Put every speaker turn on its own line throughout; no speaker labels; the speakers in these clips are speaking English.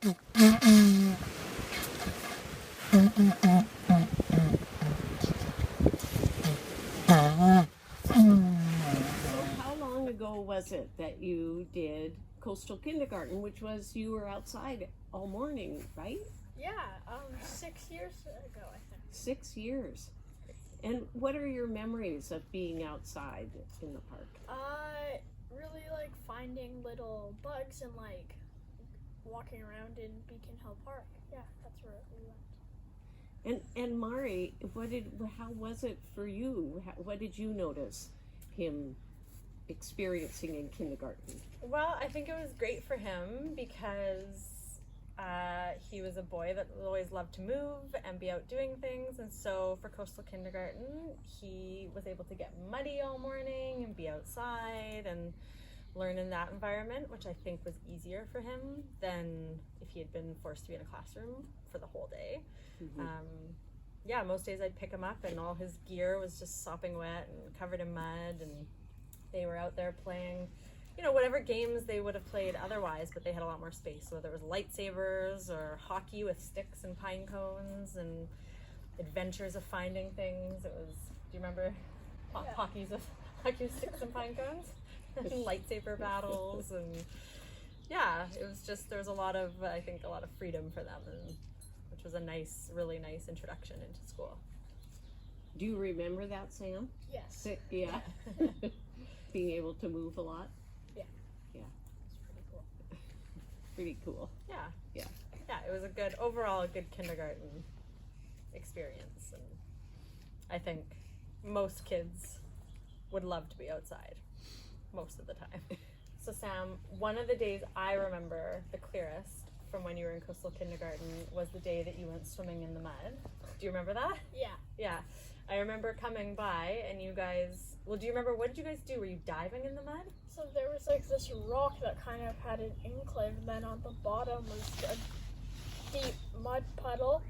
How long ago was it that you did Coastal Kindergarten, which was you were outside all morning, right?
Yeah, 6 years ago, I think.
6 years. And what are your memories of being outside in the park?
Really like finding little bugs and like walking around in Beacon Hill Park. Yeah, that's where we went.
And Mari, how was it for you? What did you notice him experiencing in kindergarten?
Well, I think it was great for him because he was a boy that always loved to move and be out doing things, and so for Coastal Kindergarten he was able to get muddy all morning and be outside and learn in that environment, which I think was easier for him than if he had been forced to be in a classroom for the whole day. Yeah, most days I'd pick him up and all his gear was just sopping wet and covered in mud, and they were out there playing, you know, whatever games they would have played otherwise, but they had a lot more space. So there was lightsabers or hockey with sticks and pine cones and adventures of finding things. It was, do you remember hockey with sticks and pine cones? And lightsaber battles, and yeah, it was just, there was a lot of, I think, a lot of freedom for them, and which was a nice, really nice introduction into school.
Do you remember that, Sam?
Yes.
Yeah. Being able to move a lot?
Yeah.
Yeah.
It's pretty cool.
Pretty cool.
Yeah.
Yeah.
Yeah, it was a good, overall a good kindergarten experience, and I think most kids would love to be outside most of the time. So Sam, one of the days I remember the clearest from when you were in Coastal Kindergarten was the day that you went swimming in the mud. Do you remember that?
Yeah.
Yeah. I remember coming by and you guys, well, do you remember, what did you guys do? Were you diving in the mud?
So there was like this rock that kind of had an enclave, and then on the bottom was a deep mud puddle,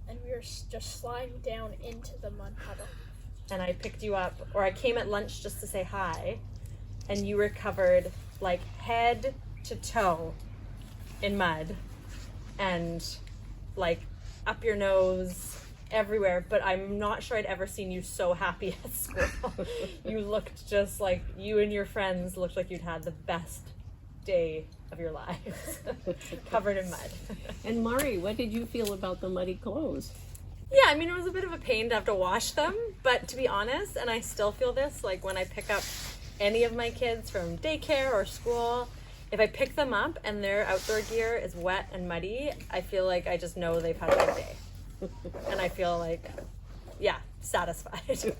and we were just sliding down into the mud puddle.
And I picked you up, or I came at lunch just to say hi, and you were covered like head to toe in mud and like up your nose everywhere, but I'm not sure I'd ever seen you so happy at school. You looked just like, you and your friends looked like you'd had the best day of your lives. Covered in mud.
And Mari, what did you feel about the muddy clothes?
Yeah, I mean, it was a bit of a pain to have to wash them, but to be honest, and I still feel this, like when I pick up any of my kids from daycare or school, if I pick them up and their outdoor gear is wet and muddy, I feel like I just know they've had a good day. And I feel like, yeah, satisfied.